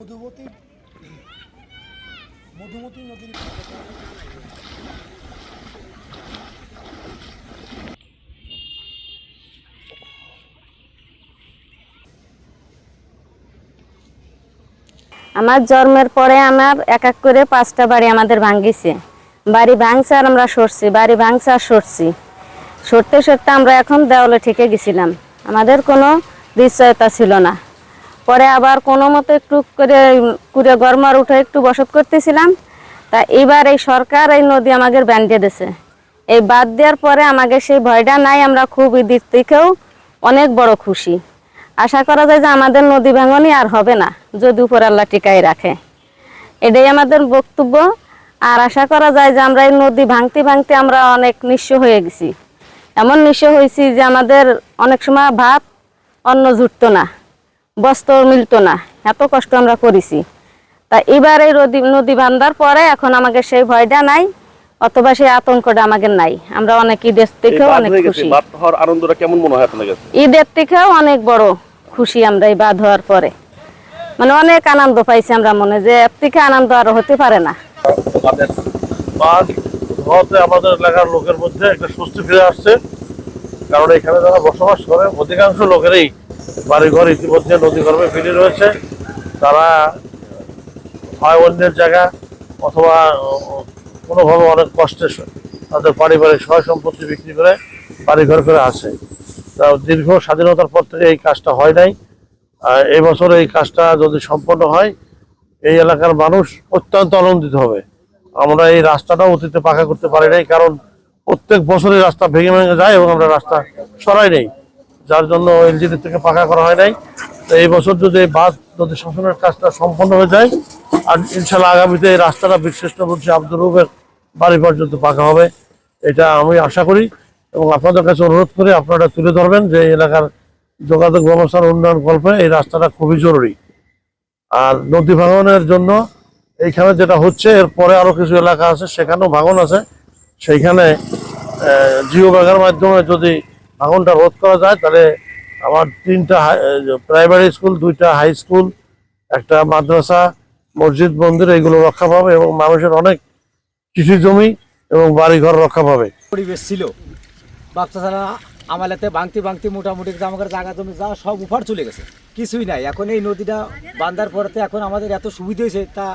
মধুমতি মধুমতি নদীর আমার জন্মের পরে আমার এক এক করে 5টা বাড়ি আমাদের ভাঙ্গিছে। বাড়ি ভাঙছে আর আমরা সরছি, বাড়ি ভাঙছে আর সরছি, সরতে সরতে আমরা এখন দেওয়ালে ঠেকে গেছিলাম। আমাদের কোনো নিশ্চয়তা ছিল না। পরে আবার কোনো মতো একটু করে কুড়ে গরমার উঠে একটু বসত করতেছিলাম। তা এবার এই সরকার এই নদী আমাদের বাঁধিয়ে দিয়েছে। এই বাদ দেওয়ার পরে আমাদের সেই ভয়টা নাই। আমরা খুব এই দিক থেকেও অনেক বড় খুশি। আশা করা যায় যে আমাদের নদী ভাঙনই আর হবে না, যদি উপর আল্লাহ টিকাই রাখে। এটাই আমাদের বক্তব্য। আর আশা করা যায় যে আমরা এই নদী ভাঙতে ভাঙতে আমরা অনেক নিঃস্ব হয়ে গেছি। এমন নিঃস্ব হয়েছি যে আমাদের অনেক সময় ভাত অন্ন জুটতো না, বস্ত্র মিলতো না, এত কষ্ট আমরা করেছি। তা এবার এই নদী বান্ধার পরে এখন আমাদের সেই ভয়টা নাই, অথবা সেই আতঙ্কটা আমাদের নাই। আমরা অনেক ঈদের থেকেও অনেক খুশি। আনন্দটা কেমন মনে হয় আপনার কাছে? ঈদের থেকেও অনেক বড় খুশি আমরা এই বাঁধ হওয়ার পরে। মানে অনেক আনন্দ পাইছি আমরা, মনে যে এর থেকে আনন্দ আরো হতে পারে না। আমাদের এলাকার লোকের মধ্যে একটা স্বস্তি ফিরে আসছে, কারণ এখানে যারা বসবাস করে অধিকাংশ লোকেরই বাড়িঘর ইতিমধ্যে নদী গর্ভে ফিরে রয়েছে। তারা হয় অন্যের জায়গা অথবা কোনোভাবে অনেক কষ্টে তাদের পারিবারিক সয় সম্পত্তি বিক্রি করে বাড়িঘর করে আসে। তা দীর্ঘ স্বাধীনতার পর থেকে এই কাজটা হয় নাই। এই বছর এই কাজটা যদি সম্পন্ন হয়, এই এলাকার মানুষ অত্যন্ত আনন্দিত হবে। আমরা এই রাস্তাটা অতীতে পাকা করতে পারি নাই, কারণ প্রত্যেক বছরই রাস্তা ভেঙে ভেঙে যায় এবং আমরা রাস্তা সরাই নেই, যার জন্য এলজিডি থেকে পাকা করা হয় নাই। তো এই বছর যদি এই বাঁধ নদী শাসনের কাজটা সম্পন্ন হয়ে যায়, আর ইনশাল্লাহ আগামীতে এই রাস্তাটা বীরশ্রেষ্ঠ মুন্সি আব্দুর রউফের বাড়ি পর্যন্ত পাকা হবে, এটা আমি আশা করি। এবং আপনাদের কাছে অনুরোধ করে আপনারা তুলে ধরবেন যে এই এলাকার যোগাযোগ ব্যবস্থার উন্নয়ন কল্পে এই রাস্তাটা খুবই জরুরি। আর নদী ভাঙনের জন্য এইখানে যেটা হচ্ছে, এরপরে আরো কিছু এলাকা আছে সেখানেও ভাঙন আছে। সেইখানে জিও ব্যাগের মাধ্যমে যদি ভাঙনটা রোধ করা যায়, তাহলে আমার 3টা প্রাইমারি স্কুল, 2টা হাই স্কুল, একটা মাদ্রাসা, মসজিদ, মন্দির এগুলো রক্ষা পাবে এবং মানুষের অনেক কৃষি জমি এবং বাড়িঘর রক্ষা পাবে। পরিবেশ ছিল বাচ্চা ছাড়া আমালাতে ভাঙতে ভাঙতে মোটামুটি আমাদের জায়গা জমি যা সব উপার চলে গেছে, কিছুই নাই। এখন এই নদীটা বান্ধার পরেতে এখন আমাদের এত সুবিধা হয়েছে, তা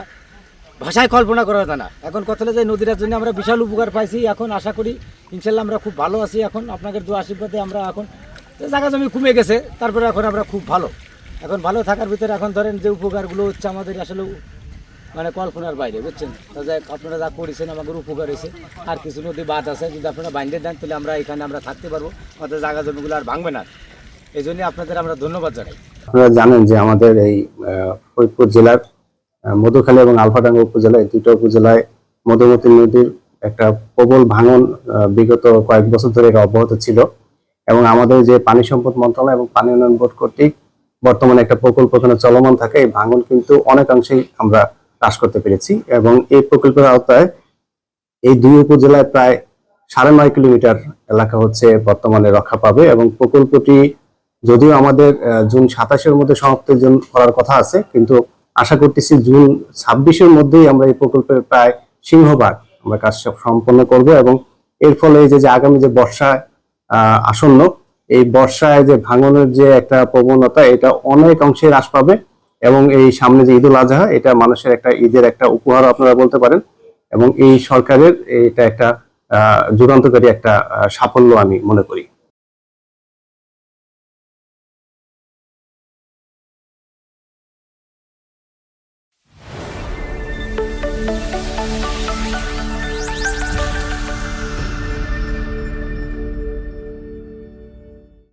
ভাষায় কল্পনা করা যায় না। এখন কথা হলো যে নদীটার জন্য আমরা বিশাল উপকার পাইছি। এখন আশা করি ইনশাল্লাহ আমরা খুব ভালো আছি। এখন আপনাদের দু আশীর্বাদে আমরা এখন জায়গা জমি কমে গেছে, তারপরে এখন আমরা খুব ভালো। এখন ভালো থাকার ভিতরে এখন ধরেন যে উপকারগুলো হচ্ছে আমাদের আসলে মানে কল্পনার বাইরে, বুঝছেন। আপনারা যা করেছেন আমাদের উপকার হয়েছে। আর কিছু নদী বাদ আছে, যদি আপনারা বাইন্ধে দেন তাহলে আমরা এখানে আমরা থাকতে পারবো, আমাদের জায়গা জমিগুলো আর ভাঙবে না। এই জন্য আপনাদের আমরা ধন্যবাদ জানাই। আপনারা জানেন যে আমাদের এই ফরিদপুর জেলার মধুখালী এবং আলফাডাঙ্গা উপজেলায়, 2টা উপজেলায় মধুমতি নদীর একটা প্রবল ভাঙন বিগত কয়েক বছর ধরে অব্যাহত ছিল। এবং আমাদের যে পানি সম্পদ মন্ত্রণালয় এবং পানি উন্নয়ন বোর্ড কর্তৃক বর্তমানে একটা প্রকল্প এখানে চলমান থাকে, এই ভাঙন কিন্তু অনেকাংশেই আমরা হ্রাস করতে পেরেছি। এবং এই প্রকল্পের আওতায় এই 2 উপজেলায় প্রায় 9.5 কিলোমিটার এলাকা হচ্ছে বর্তমানে রক্ষা পাবে। এবং প্রকল্পটি যদিও আমাদের জুন 27-এর মধ্যে সমাপ্ত করার কথা আছে, কিন্তু আশা করতেছি জুন 26-এর মধ্যেই আমরা এই প্রকল্পের প্রায় সিংহভাগ আমরা কাজ সম্পন্ন করব। এবং এর ফলে যে আগামী যে বর্ষা আসন্ন, এই বর্ষায় যে ভাঙনের যে একটা প্রবণতা, এটা অনেক অংশে হ্রাস পাবে। এবং এই সামনে যে ঈদুল আজহা, এটা মানুষের একটা ঈদের একটা উপহার আপনারা বলতে পারেন। এবং এই সরকারের এটা একটা যুগান্তকারী একটা সাফল্য আমি মনে করি।